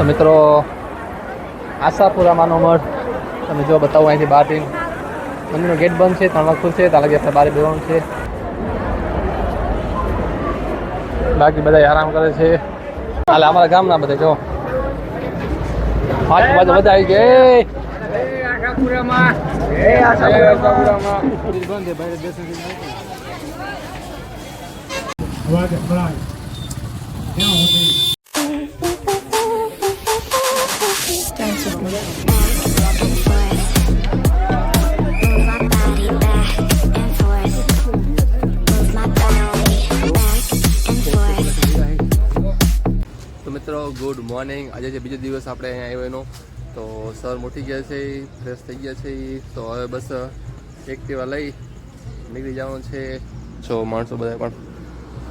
તો મિત્રો આશાપુરામાંનો મઠ તમે જો બતાવો અહીંથી બહારથી મંદિરનો ગેટ બંધ છે, 3 વાગે ખુલશે, ત્યાં લગી આપણે બહાર બેવાનું છે. બાકી બધા આરામ કરે છે. હાલે અમારા ગામના બધા જો 5 વાગે બધા આવી ગયા. આશાપુરામાં બંધ છે, બહાર બેસી મિત્રો ગુડ મોર્નિંગ. આજે છે બીજો દિવસ આપણે અહીંયા આવ્યો એનો. તો સર ઉઠી ગયા છે, ફ્રેશ થઈ ગયા છે. તો હવે બસ એક્ટિવા લઈ નીકળી જવાનું છે. જો માણસો બધા પણ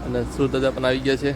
અને સુરત દાદા પણ આવી ગયા છે.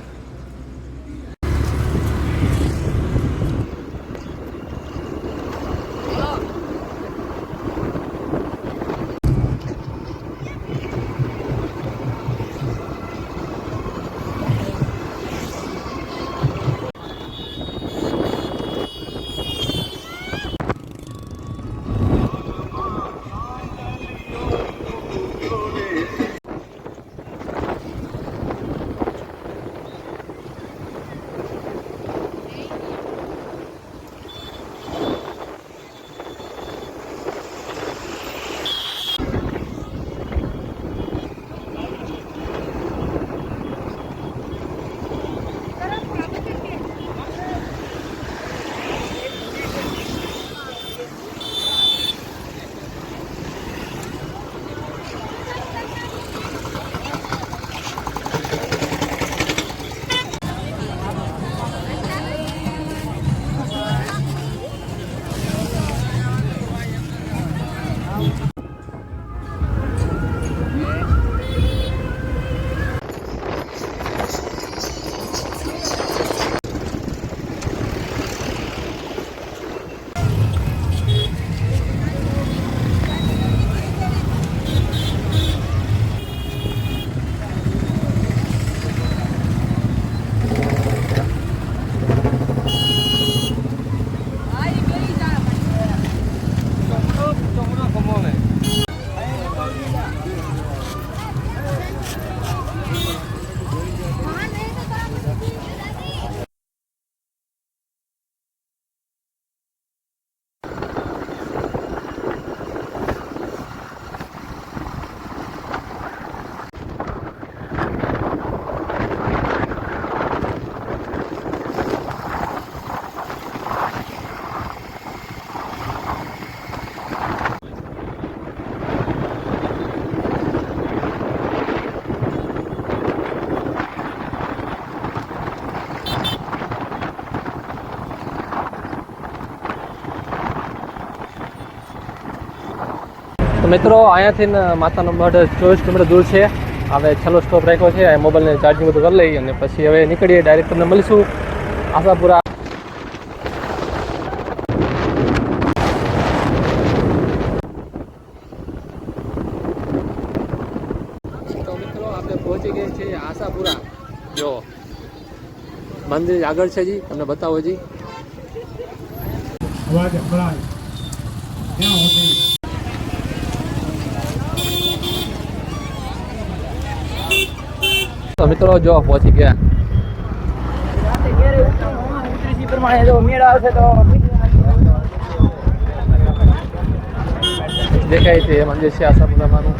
તો મિત્રો અહીંયાથી માતાનો મઢ 24 કિલોમીટર દૂર છે. હવે છેલ્લો સ્ટોપ રાખ્યો છે. મોબાઈલને ચાર્જિંગ બધું કરી લઈ અને પછી હવે નીકળીએ. ડાયરેક્ટ તમને મળીશું આશાપુરા. તો મિત્રો આપણે પહોંચી ગયા છીએ આશાપુરા. જો મંદિર આગળ છે જી, તમને બતાવો જી. તો મિત્રો જો પહોંચી ગયા. દેખાય છે મંદિર છે આશાપુરામાંનું.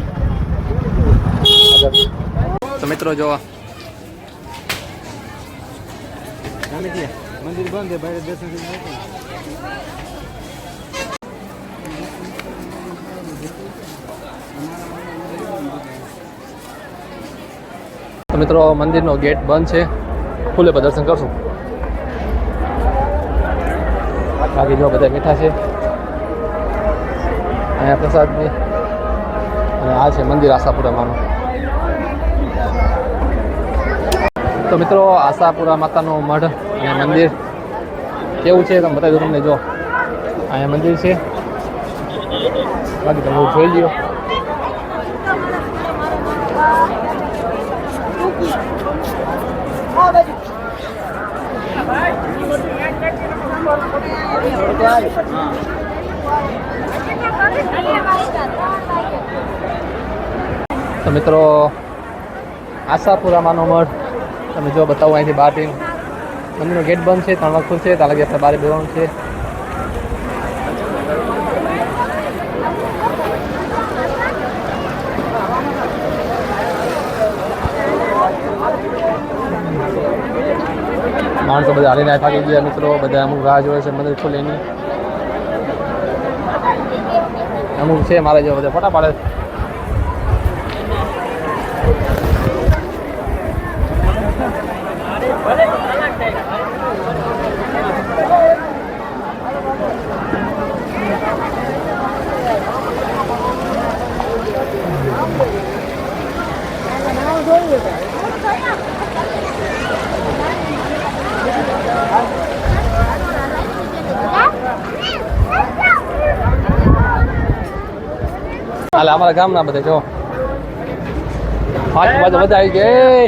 તો મિત્રો જો મંદિર બંધ છે, બહાર દર્શન તો મિત્રો મંદિરનો ગેટ બંધ છે, ખુલ્લે પર દર્શન કરશું. બાકી જો બધા બેઠા છે અહીંયા પ્રસાદની. અને આ છે મંદિર આશાપુરામાંનું. તો મિત્રો આશાપુરા માતાનું મઢ અને મંદિર કેવું છે તમે બતાવી દઉં તમને. જો અહીંયા મંદિર છે, બાકી તમે જોઈ લ્યો. તો મિત્રો આશાપુરામાંનો મઠ તમે જો બતાવું અહીંથી બહારથી મંદિરનો ગેટ બંધ છે, 3 વાગે ખુલશે, ત્યાં લગી આપણે બહાર બેસવાનું છે. માણસો બધા હાલીને થાકી ગયા મિત્રો, બધા અમુક રાહ જોવે છે મંદિર ખુલે એની. અમુક છે મારે જો બધા ફોટા પાડે. હાલે અમારા ગામના બધા જો 5 વાગે બધા આવી ગયા.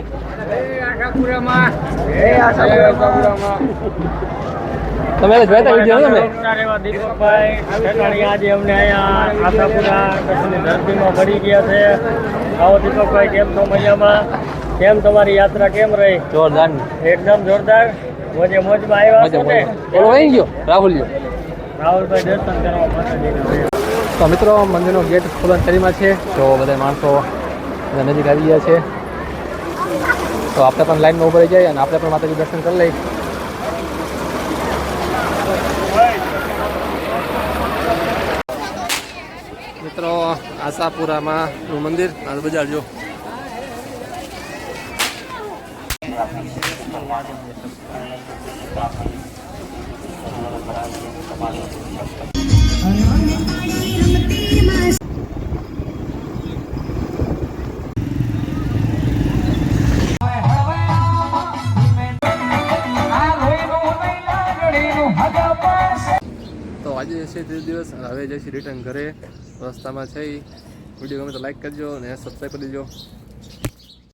તમે જોઈતા વિડીયો તમે દીપકભાઈ આજે અમને અહીંયા આશાપુરા કચ્છની ધરતીમાં મળી ગયા છે. આવો દીપકભાઈ, કેમ છો? મજામાં? કેમ તમારી યાત્રા કેમ રહી? જોરદાર, એકદમ જોરદાર. મોજે મોજમાં આવ્યા છો ને? ઓલો વહી ગયો રાહુલ. રાહુલભાઈ દર્શન કરવા માતાજીના. તો મિત્રો મંદિરનો ગેટ ખોલવાની તૈયારીમાં છે. તો બધા માણસો બધા નજીક આવી ગયા છે. તો આપણે પણ લાઈનમાં ઉભા રહી જાય અને આપણે પણ માતાજી દર્શન કરી લઈએ. મિત્રો આશાપુરામાં મંદિર આ બજાર જો. તો આજે છે 3 દિવસ અને હવે જઈશું રિટર્ન ઘરે. રસ્તામાં છે. વિડીયો ગમે તો લાઈક કરજો અને સબસ્ક્રાઈબ કરી દેજો.